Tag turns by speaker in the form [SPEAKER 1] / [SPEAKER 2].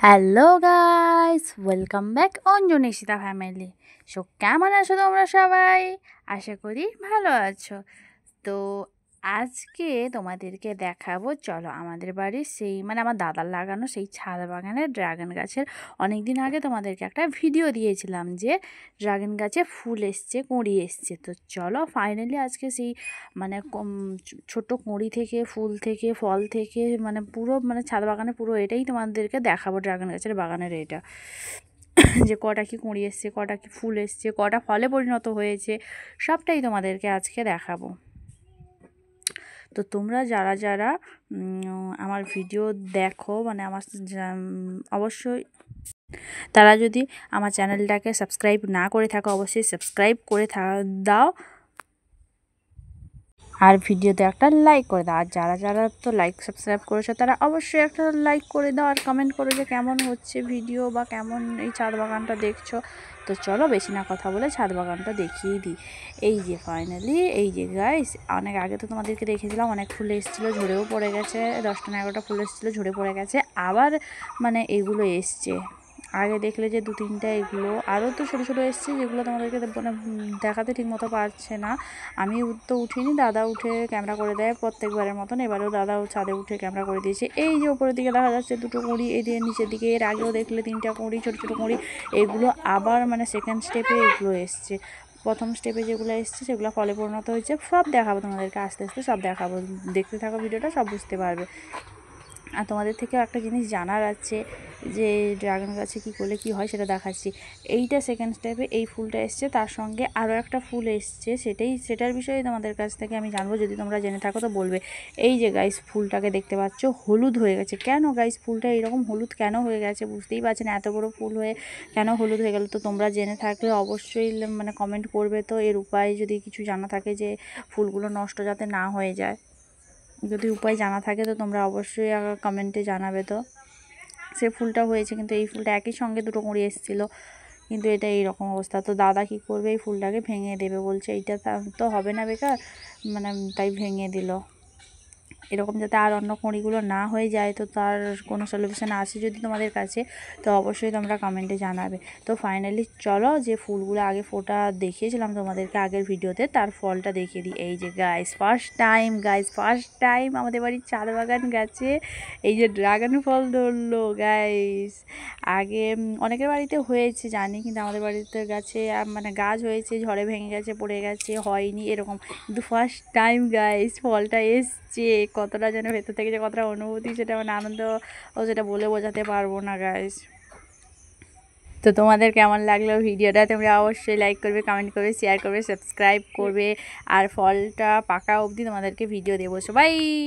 [SPEAKER 1] Hello guys, welcome back Anjanishita family. কেমন আছো তোমরা সবাই? আশা করি ভালো আছো। তো আজকে তোমাদেরকে দেখাবো, চলো আমাদের বাড়ির আমার দাদার লাগানো সেই ছাদ বাগানের ড্রাগন গাছের অনেক দিন আগে তোমাদেরকে একটা ভিডিও দিয়েছিলাম যে ড্রাগন গাছে ফুল এসছে, কুঁড়ি এসছে। তো চলো ফাইনালি আজকে সেই ছোট কুঁড়ি থেকে ফুল থেকে ফল থেকে পুরো ছাদ বাগানে পুরো এটাই তোমাদেরকে দেখাবো। ড্রাগন গাছের বাগানের এটা যে কটা কি কুঁড়ি এসছে, কটা কি ফুল এসছে, কটা ফলে পরিণত হয়েছে, সবটাই তোমাদেরকে আজকে দেখাবো। তো তোমরা যারা যারা আমার ভিডিও দেখো আমার অবশ্যই তারা যদি আমার চ্যানেলটাকে সাবস্ক্রাইব না করে থাকো অবশ্যই সাবস্ক্রাইব করে দাও, আর ভিডিওতে একটা লাইক করে দাও। আর যারা যারা তো লাইক সাবস্ক্রাইব করেছো তারা অবশ্যই একটা লাইক করে দাও আর কমেন্ট করো যে কেমন হচ্ছে ভিডিও বা কেমন এই ছাদ বাগানটা দেখছো। তো চলো বেশি না কথা বলে ছাদ বাগানটা দেখিয়ে দিই। এই যে ফাইনালি এই যে গাইস, অনেক আগে তো তোমাদেরকে দেখেছিলাম অনেক ফুল এসেছিলো, ঝরেও পড়ে গেছে, 10টা না 11টা ফুল এসেছিলো, ঝরে পড়ে গেছে, আবার এইগুলো এসছে। আগে দেখলে যে 2-3টা, এগুলো আরও তো ছোটো ছোটো এসছে যেগুলো তোমাদেরকে দেখাতে ঠিক মতো পারছে না। আমি তো উঠিনি, দাদা উঠে ক্যামেরা করে দেয় প্রত্যেকবারের মতন। এবারেও দাদাও ছাদে উঠে ক্যামেরা করে দিয়েছে। এই যে উপরের দিকে দেখা যাচ্ছে 2টো কুঁড়ি, এই যে নিচের দিকে এর আগেও দেখলে 3টা কুঁড়ি, ছোটো ছোটো কুঁড়ি, এগুলো আবার সেকেন্ড স্টেপে এগুলো এসছে। প্রথম স্টেপে যেগুলো এসছে সেগুলো ফলে পরিণত হয়েছে। সব দেখাবো তোমাদেরকে, আস্তে আস্তে সব দেখাবো, দেখতে থাকো ভিডিওটা, সব বুঝতে পারবে। আর তোমাদের থেকেও একটা জিনিস জানার আছে যে ড্রাগন গাছে কী করলে কী হয় সেটা দেখাচ্ছি। এইটা সেকেন্ড স্টেপে এই ফুলটা এসছে, তার সঙ্গে আরও একটা ফুল এসছে, সেটার বিষয়ে তোমাদের কাছ থেকে আমি জানবো, যদি তোমরা জেনে থাকো তো বলবে। এই যে গাইস ফুলটাকে দেখতে পাচ্ছ, হলুদ হয়ে গেছে। কেন গাইস ফুলটা এরকম হলুদ কেন হয়ে গেছে বুঝতেই পারছি না, এত বড় ফুল হয়ে কেন হলুদ হয়ে গেল। তো তোমরা জেনে থাকলে অবশ্যই কমেন্ট করবে। তো এর উপায় যদি কিছু জানা থাকে যে ফুলগুলো নষ্ট যাতে না হয়ে যায়, যদি উপায় জানা থাকে তো তোমরা অবশ্যই কমেন্টে জানাবে। তো সে ফুলটা হয়েছে, কিন্তু এই ফুলটা একই সঙ্গে 2টো কুঁড়ি এসেছিলো, কিন্তু এটা এইরকম অবস্থা। তো দাদা কী করবে, এই ফুলটাকে ভেঙে দেবে বলছে, এইটা তো হবে না বেকার, তাই ভেঙে দিল। এরকম যাতে আর অন্য কুঁড়িগুলো না হয়ে যায়, তো তার কোনো সলিউশন আছে যদি তোমাদের কাছে তো অবশ্যই তোমরা কমেন্টে জানাবে। তো ফাইনালি চলো যে ফুলগুলো আগে ফোটা দেখিয়েছিলাম তোমাদেরকে আগের ভিডিওতে, তার ফলটা দেখিয়ে দিই। এই যে গাইস ফার্স্ট টাইম আমাদের বাড়ির ছাদ বাগান গাছে এই যে ড্রাগন ফল ধরলো গাইস। আগে অনেকের বাড়িতে হয়েছে জানি, কিন্তু আমাদের বাড়িতে গাছে গাছ হয়েছে, ঝড়ে ভেঙে গেছে, পড়ে গেছে, হয়নি এরকম, কিন্তু ফার্স্ট টাইম গাইস ফলটা এসছে। কতটা যেন ভেতর থেকে যে কতটা অনুভূতি, সেটা আনন্দ ও সেটা বলে বোঝাতে পারবো না গাইস। তো তোমাদের কেমন লাগলো ভিডিওটা তোমরা অবশ্যই লাইক করবে, কমেন্ট করবে, শেয়ার করবে, সাবস্ক্রাইব করবে, আর ফলটা পাকা অবধি তোমাদেরকে ভিডিও দেবো। সবাই